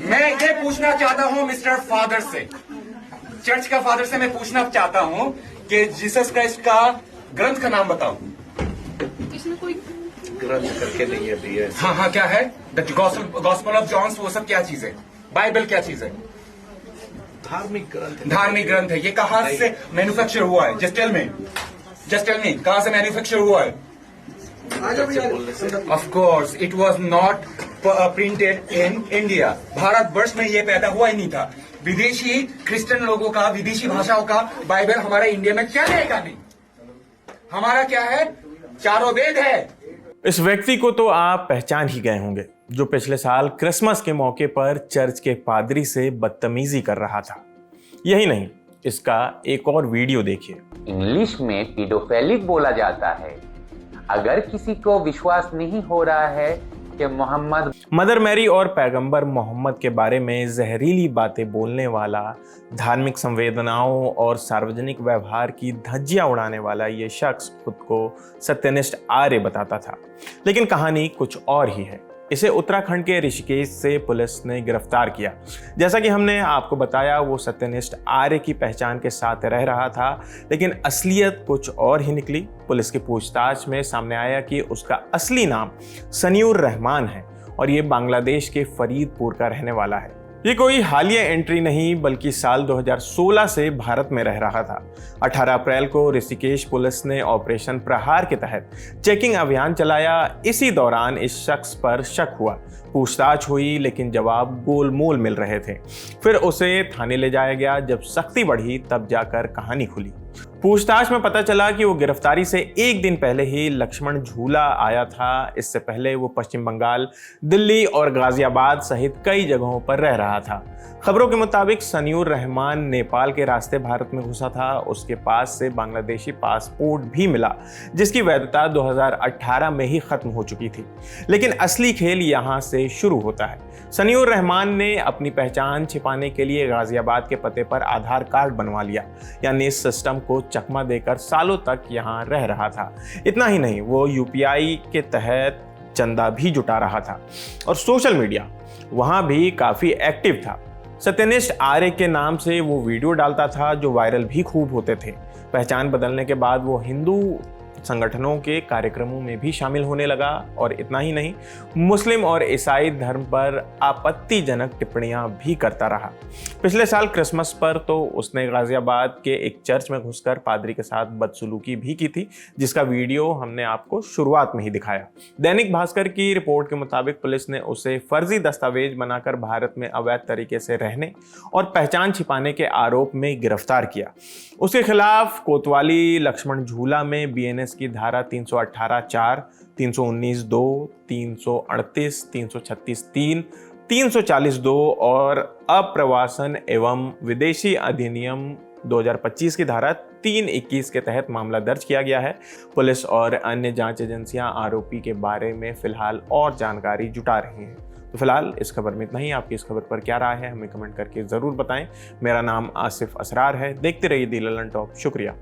मैं ये पूछना चाहता हूँ मिस्टर फादर से, चर्च का फादर से मैं पूछना चाहता हूँ कि जीसस क्राइस्ट का ग्रंथ का नाम बताओ। इसमें कोई ग्रंथ करके नहीं है भैया। हाँ, क्या है? द गॉस्पेल ऑफ जॉन्स, वो सब क्या चीज है? बाइबल क्या चीज है? धार्मिक ग्रंथ है। ये कहाँ से मैन्युफैक्चर हुआ है? जस्ट टेल मी, कहाँ से मैन्युफैक्चर हुआ है? Of course it was not printed in India. Bharatvarsh में ये पैदा हुआ ही नहीं था। विदेशी क्रिश्चियन लोगों का, विदेशी भाषाओं का बाइबल हमारे इंडिया में क्या रहेगा? नहीं, हमारा क्या है? चारों वेद है। इस व्यक्ति को तो आप पहचान ही गए होंगे, जो पिछले साल क्रिसमस के मौके पर चर्च के पादरी से बदतमीजी कर रहा था। यही नहीं, इसका एक और वीडियो देखिए। इंग्लिश में पीडोफेलिक बोला जाता है। अगर किसी को विश्वास नहीं हो रहा है कि मोहम्मद मदर मैरी और पैगंबर मोहम्मद के बारे में जहरीली बातें बोलने वाला, धार्मिक संवेदनाओं और सार्वजनिक व्यवहार की धज्जियां उड़ाने वाला ये शख्स खुद को सत्यनिष्ठ आर्य बताता था, लेकिन कहानी कुछ और ही है। इसे उत्तराखंड के ऋषिकेश से पुलिस ने गिरफ्तार किया। जैसा कि हमने आपको बताया, वो सत्यनिष्ठ आर्य की पहचान के साथ रह रहा था, लेकिन असलियत कुछ और ही निकली। पुलिस की पूछताछ में सामने आया कि उसका असली नाम सनीउर रहमान है और ये बांग्लादेश के फरीदपुर का रहने वाला है। ये कोई हालिया एंट्री नहीं, बल्कि साल 2016 से भारत में रह रहा था। 18 अप्रैल को ऋषिकेश पुलिस ने ऑपरेशन प्रहार के तहत चेकिंग अभियान चलाया। इसी दौरान इस शख्स पर शक हुआ। पूछताछ हुई, लेकिन जवाब गोलमोल मिल रहे थे। फिर उसे थाने ले जाया गया। जब सख्ती बढ़ी, तब जाकर कहानी खुली। पूछताछ में पता चला कि वो गिरफ्तारी से एक दिन पहले ही लक्ष्मण झूला आया था। इससे पहले वो पश्चिम बंगाल, दिल्ली और गाजियाबाद सहित कई जगहों पर रह रहा था। खबरों के मुताबिक सनीउर रहमान नेपाल के रास्ते भारत में घुसा था। उसके पास से बांग्लादेशी पासपोर्ट भी मिला, जिसकी वैधता 2018 में ही खत्म हो चुकी थी। लेकिन असली खेल यहाँ से शुरू होता है। सनीउर रहमान ने अपनी पहचान छिपाने के लिए गाजियाबाद के पते पर आधार कार्ड बनवा लिया, यानी इस सिस्टम को चकमा देकर सालों तक यहाँ रह रहा था। इतना ही नहीं, वो यूपीआई के तहत चंदा भी जुटा रहा था और सोशल मीडिया वहाँ भी काफ़ी एक्टिव था। सत्यनिष्ठ आर्य के नाम से वो वीडियो डालता था, जो वायरल भी खूब होते थे। पहचान बदलने के बाद वो हिंदू संगठनों के कार्यक्रमों में भी शामिल होने लगा और इतना ही नहीं, मुस्लिम और ईसाई धर्म पर आपत्तिजनक टिप्पणियां भी करता रहा। पिछले साल क्रिसमस पर तो उसने गाजियाबाद के एक चर्च में घुसकर पादरी के साथ बदसलूकी भी की थी, जिसका वीडियो हमने आपको शुरुआत में ही दिखाया। दैनिक भास्कर की रिपोर्ट के मुताबिक पुलिस ने उसे फर्जी दस्तावेज बनाकर भारत में अवैध तरीके से रहने और पहचान छिपाने के आरोप में गिरफ्तार किया। उसके खिलाफ कोतवाली लक्ष्मण झूला में बीएनएस की धारा 318(4), 319(2), 338, 336(3), 340(2) और अप्रवासन एवं विदेशी अधिनियम 2025 की धारा 321 के तहत मामला दर्ज किया गया है। पुलिस और अन्य जांच एजेंसियां आरोपी के बारे में फिलहाल और जानकारी जुटा रही हैं। तो फिलहाल इस खबर में इतना ही। आपकी इस खबर पर क्या राय है, हमें कमेंट करके ज़रूर बताएं। मेरा नाम आसिफ असरार है। देखते रहिए दी ललन टॉप। शुक्रिया।